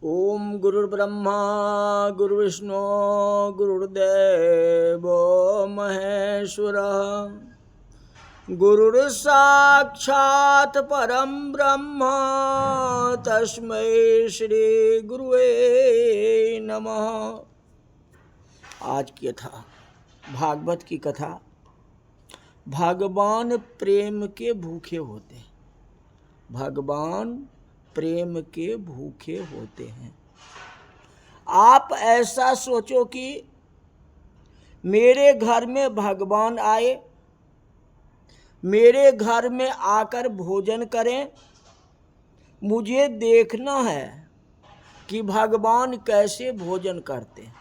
ओम गुरुर्ब्रह्मा गुरुर्विष्णु गुरुर्देव महेश्वरः गुरुर्साक्षात् परम ब्रह्म तस्मै श्री गुरुवे नमः। आज की कथा भागवत की कथा। भगवान प्रेम के भूखे होते हैं। भगवान प्रेम के भूखे होते हैं। आप ऐसा सोचो कि मेरे घर में भगवान आए, मेरे घर में आकर भोजन करें। मुझे देखना है कि भगवान कैसे भोजन करते हैं।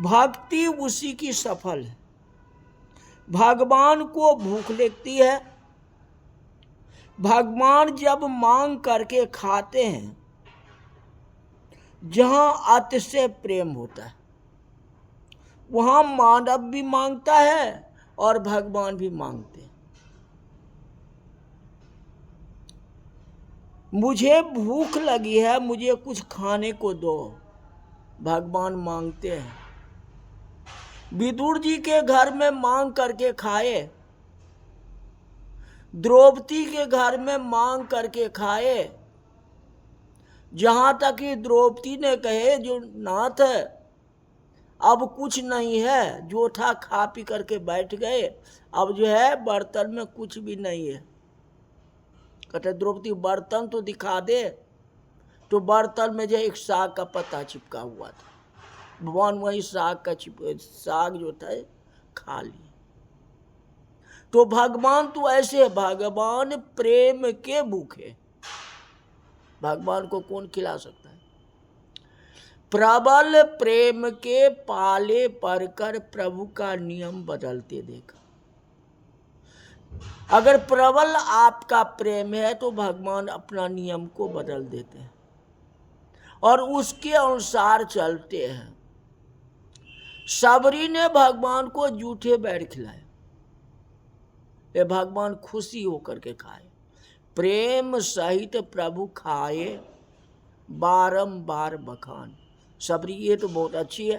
भक्ति उसी की सफल है। भगवान को भूख लगती है। भगवान जब मांग करके खाते हैं, जहां अतिशय प्रेम होता है वहां मानव भी मांगता है और भगवान भी मांगते हैं। मुझे भूख लगी है, मुझे कुछ खाने को दो, भगवान मांगते हैं। विदुर जी के घर में मांग करके खाए, द्रौपदी के घर में मांग करके खाए। जहां तक कि द्रौपदी ने कहे जो नाथ अब कुछ नहीं है, जो था खा पी करके बैठ गए, अब जो है बर्तन में कुछ भी नहीं है। कहते द्रौपदी बर्तन तो दिखा दे। तो बर्तन में जो एक साग का पत्ता चिपका हुआ था, भगवान वही साग जो था खा लिए। तो भगवान तो ऐसे, भगवान प्रेम के भूखे। भगवान को कौन खिला सकता है? प्रबल प्रेम के पाले पड़कर प्रभु का नियम बदलते देखा। अगर प्रबल आपका प्रेम है तो भगवान अपना नियम को बदल देते हैं और उसके अनुसार चलते हैं। सबरी ने भगवान को जूठे बैर खिलाए, ये भगवान खुशी होकर के खाए। प्रेम सहित प्रभु खाए बारंबार बखान। सबरी ये तो बहुत अच्छी है।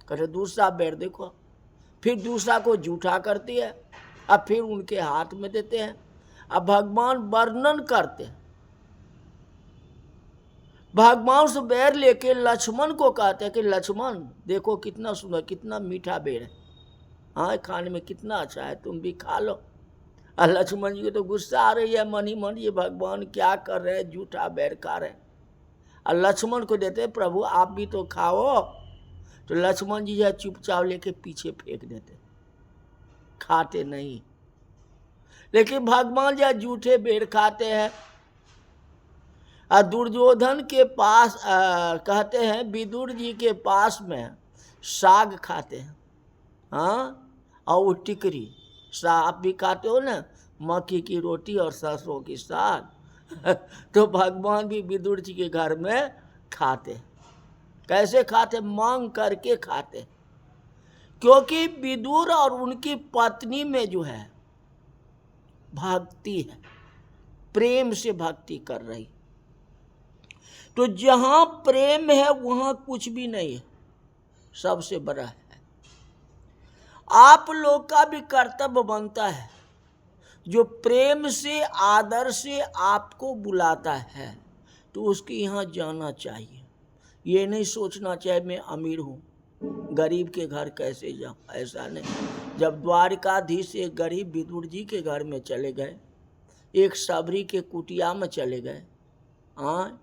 कहते दूसरा बैर देखो, फिर दूसरा को जूठा करती है, अब फिर उनके हाथ में देते हैं। अब भगवान वर्णन करते हैं। भगवान से बैर लेके लक्ष्मण को कहते हैं कि लक्ष्मण देखो कितना सुंदर, कितना मीठा बैर है, हाँ खाने में कितना अच्छा है, तुम भी खा लो। और लक्ष्मण जी को तो गुस्सा आ रही है मन ही मन, ये भगवान क्या कर रहे हैं, जूठा बैर खा रहे हैं। और लक्ष्मण को देते प्रभु आप भी तो खाओ। तो लक्ष्मण जी जो चुपचाप लेके पीछे फेंक देते, खाते नहीं। लेकिन भगवान जो जूठे बैर खाते हैं। और दुर्योधन के पास कहते हैं विदुर जी के पास में साग खाते हैं, हाँ, और वो टिकरी साग आप भी खाते हो ना, मक्की की रोटी और सरसों की साग। तो भगवान भी विदुर जी के घर में खाते। कैसे खाते? मांग करके खाते। क्योंकि विदुर और उनकी पत्नी में जो है भक्ति है, प्रेम से भक्ति कर रही। तो जहां प्रेम है वहां कुछ भी नहीं है, सबसे बड़ा है। आप लोग का भी कर्तव्य बनता है, जो प्रेम से आदर से आपको बुलाता है तो उसके यहाँ जाना चाहिए। ये नहीं सोचना चाहिए मैं अमीर हूँ, गरीब के घर कैसे जाऊँ, ऐसा नहीं। जब द्वारिकाधीश एक गरीब विदुर जी के घर में चले गए, एक सबरी के कुटिया में चले गए, हाँ,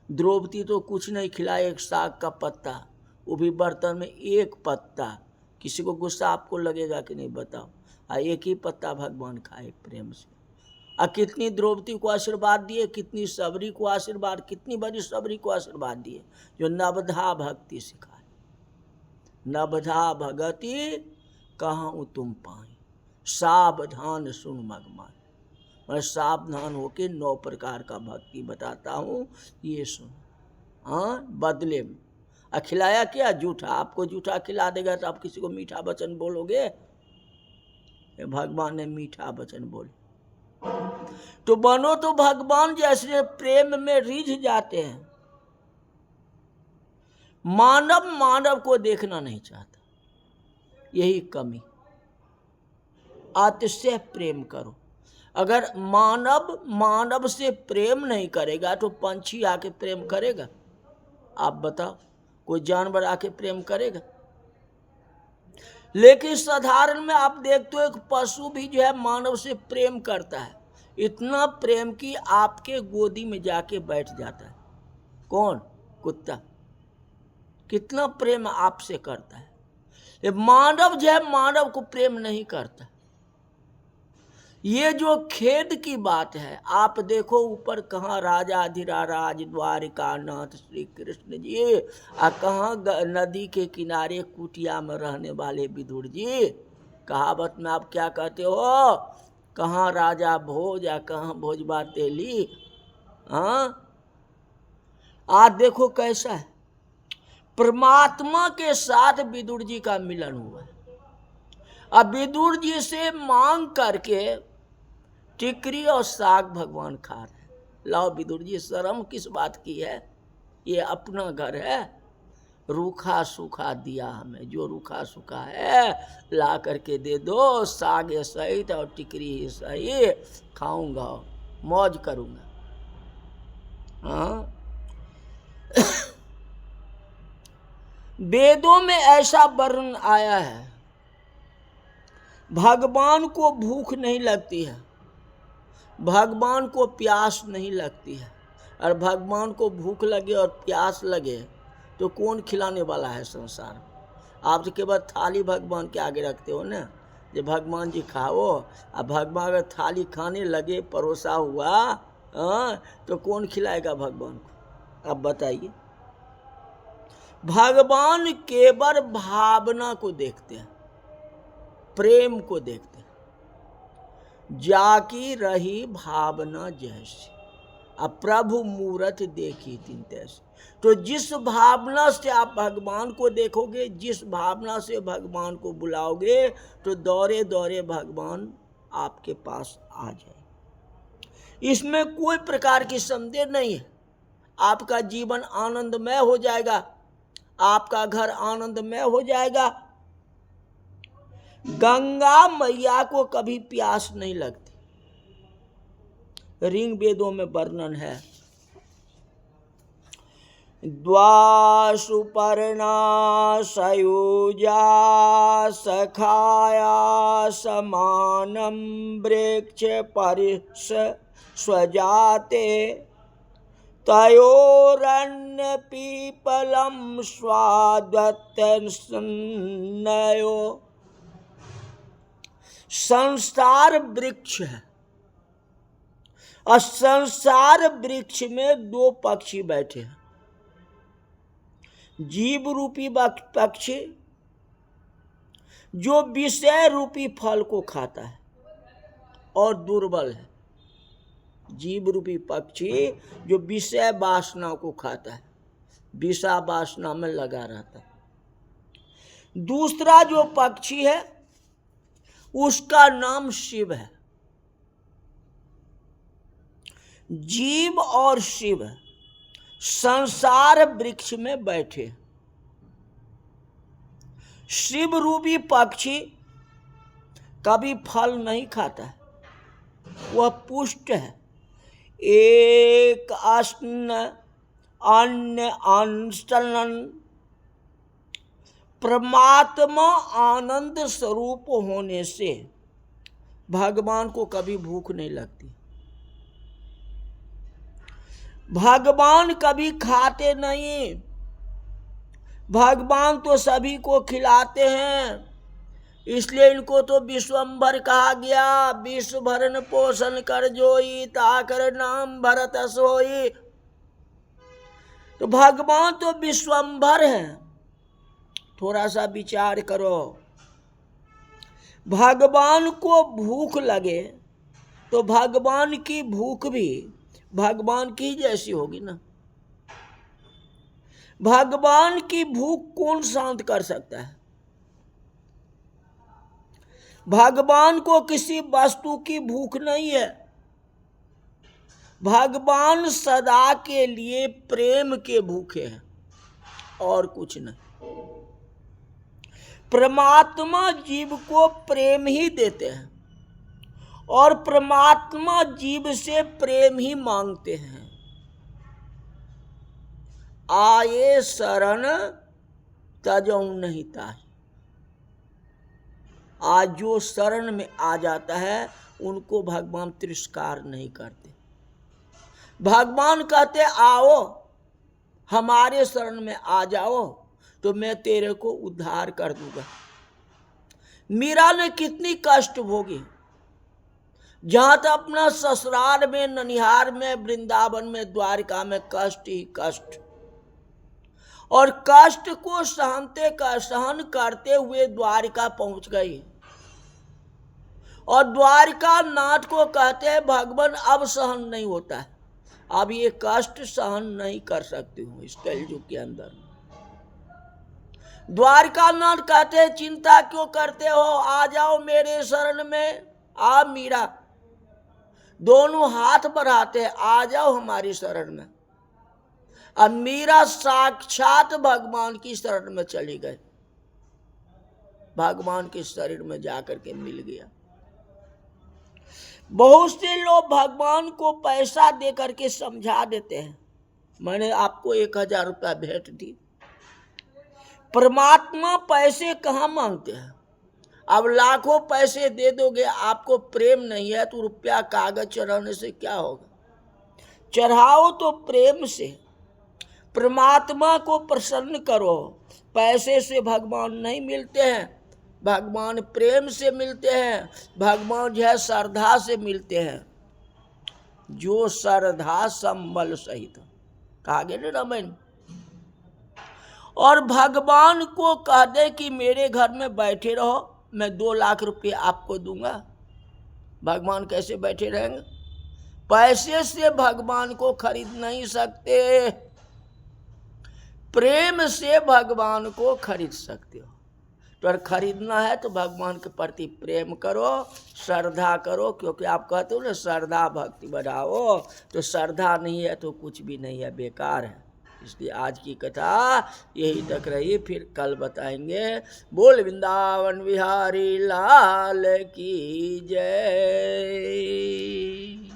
द्रौपदी तो कुछ नहीं खिलाए, एक साग का पत्ता, वो भी बर्तन में एक पत्ता। किसी को गुस्सा आपको लगेगा कि नहीं बताओ? एक ही पत्ता भगवान खाए प्रेम से। कितनी द्रौपदी को आशीर्वाद दिए, कितनी सबरी को आशीर्वाद, कितनी बड़ी सबरी को आशीर्वाद दिए, जो नवधा भक्ति सिखाए। नवधा भगति कहाँ तुम पाई, सावधान सुन मगमान। मैं सावधान होके 9 प्रकार का भक्ति बताता हूँ, ये सुन। हाँ, बदले में खिलाया क्या? जूठा। आपको जूठा खिला देगा तो आप किसी को मीठा वचन बोलोगे? भगवान ने मीठा वचन बोले। तो बनो तो भगवान जैसे प्रेम में रिझ जाते हैं। मानव मानव को देखना नहीं चाहता, यही कमी। अतिशय प्रेम करो। अगर मानव मानव से प्रेम नहीं करेगा तो पंछी आके प्रेम करेगा? आप बताओ, कोई जानवर आके प्रेम करेगा? लेकिन साधारण में आप देखते हो एक पशु भी जो है मानव से प्रेम करता है, इतना प्रेम कि आपके गोदी में जाके बैठ जाता है। कौन? कुत्ता। कितना प्रेम आपसे करता है। ये मानव जो है मानव को प्रेम नहीं करता। ये जो खेद की बात है, आप देखो ऊपर कहाँ राजा अधिराज द्वारिका नाथ श्री कृष्ण जी, और कहाँ नदी के किनारे कुटिया में रहने वाले विदुर जी। कहावत में आप क्या कहते हो? कहाँ राजा भोज या कहाँ भोजबा तेली। हाँ, आज देखो कैसा है। परमात्मा के साथ विदुर जी का मिलन हुआ। अब विदुर जी से मांग करके टिकरी और साग भगवान खा रहे। लाओ विदुर जी, शर्म किस बात की है? ये अपना घर है, रूखा सूखा दिया हमें, जो रूखा सूखा है ला करके दे दो, साग सहित और टिकरी सही, खाऊंगा, मौज करूंगा। हाँ, वेदों में ऐसा वर्णन आया है, भगवान को भूख नहीं लगती है, भगवान को प्यास नहीं लगती है। और भगवान को भूख लगे और प्यास लगे तो कौन खिलाने वाला है संसार में? आप तो केवल थाली भगवान के आगे रखते हो ना, जो भगवान जी खाओ। अब भगवान अगर थाली खाने लगे, परोसा हुआ, तो कौन खिलाएगा भगवान को? अब बताइए। भगवान केवल भावना को देखते हैं, प्रेम को देखते हैं। जाकी रही भावना जैसी, अब प्रभु मूरत देखी तीन तैसी। तो जिस भावना से आप भगवान को देखोगे, जिस भावना से भगवान को बुलाओगे, तो दौरे दौरे भगवान आपके पास आ जाए। इसमें कोई प्रकार की संदेह नहीं है। आपका जीवन आनंदमय हो जाएगा, आपका घर आनंदमय हो जाएगा। गंगा मैया को कभी प्यास नहीं लगती। ऋग वेदों में वर्णन है, द्वा सुपर्णा सयुजा सखाया समानम वृक्ष परिस स्वजाते तयोरन्य पीपलम स्वाद्वत्सन्नयो। संसार वृक्ष है, और संसार वृक्ष में दो पक्षी बैठे हैं। जीव रूपी पक्षी जो विषय रूपी फल को खाता है और दुर्बल है। जीव रूपी पक्षी जो विषय वासना को खाता है, विषा वासना में लगा रहता है। दूसरा जो पक्षी है उसका नाम शिव है। जीव और शिव संसार वृक्ष में बैठे। शिव रूपी पक्षी कभी फल नहीं खाता है, वह पुष्ट है। एक अन्न अन्य अंशन, परमात्मा आनंद स्वरूप होने से भगवान को कभी भूख नहीं लगती। भगवान कभी खाते नहीं, भगवान तो सभी को खिलाते हैं। इसलिए इनको तो विश्वम्भर कहा गया। विश्व भरण पोषण कर जोई, ताकर नाम भरत सोई। तो भगवान तो विश्वम्भर है। थोड़ा सा विचार करो, भगवान को भूख लगे तो भगवान की भूख भी भगवान की जैसी होगी ना। भगवान की भूख कौन शांत कर सकता है? भगवान को किसी वस्तु की भूख नहीं है। भगवान सदा के लिए प्रेम के भूखे हैं और कुछ नहीं। परमात्मा जीव को प्रेम ही देते हैं और परमात्मा जीव से प्रेम ही मांगते हैं। आए शरण तजौ नहीं ताहि। आज जो शरण में आ जाता है उनको भगवान तिरस्कार नहीं करते। भगवान कहते आओ हमारे शरण में आ जाओ तो मैं तेरे को उद्धार कर दूंगा। मीरा ने कितनी कष्ट भोगी, जहां तक अपना ससुराल में, ननिहार में, वृंदावन में, द्वारिका में कष्ट ही कष्ट, और कष्ट को सहन करते हुए द्वारिका पहुंच गई। और द्वारिका नाथ को कहते हैं भगवान अब सहन नहीं होता है, अब ये कष्ट सहन नहीं कर सकती हूँ इस कलयुग के अंदर। द्वारिका नाथ कहते हैं चिंता क्यों करते हो, आ जाओ मेरे शरण में। आ मीरा दोनों हाथ बढ़ाते हैं, आ जाओ हमारी शरण में। अब मीरा साक्षात भगवान की शरण में चली गई, भगवान के शरीर में जाकर के मिल गया। बहुत से लोग भगवान को पैसा दे करके समझा देते हैं, मैंने आपको 1000 रुपया भेंट दी। परमात्मा पैसे कहाँ मांगते हैं। अब लाखों पैसे दे दोगे, आपको प्रेम नहीं है तो रुपया कागज चढ़ाने से क्या होगा। चढ़ाओ तो प्रेम से, परमात्मा को प्रसन्न करो। पैसे से भगवान नहीं मिलते हैं, भगवान प्रेम से मिलते हैं। भगवान जो है श्रद्धा से मिलते हैं। जो श्रद्धा संबल सहित, कहा गया ना रामायण। और भगवान को कह दे कि मेरे घर में बैठे रहो, मैं 2 लाख रुपए आपको दूंगा, भगवान कैसे बैठे रहेंगे। पैसे से भगवान को खरीद नहीं सकते, प्रेम से भगवान को खरीद सकते हो। तो अगर खरीदना है तो भगवान के प्रति प्रेम करो, श्रद्धा करो, क्योंकि आप कहते हो ना श्रद्धा भक्ति बढ़ाओ, तो श्रद्धा नहीं है तो कुछ भी नहीं है, बेकार है। इसलिए आज की कथा यही तक रही, फिर कल बताएंगे। बोल वृंदावन बिहारी लाल की जय।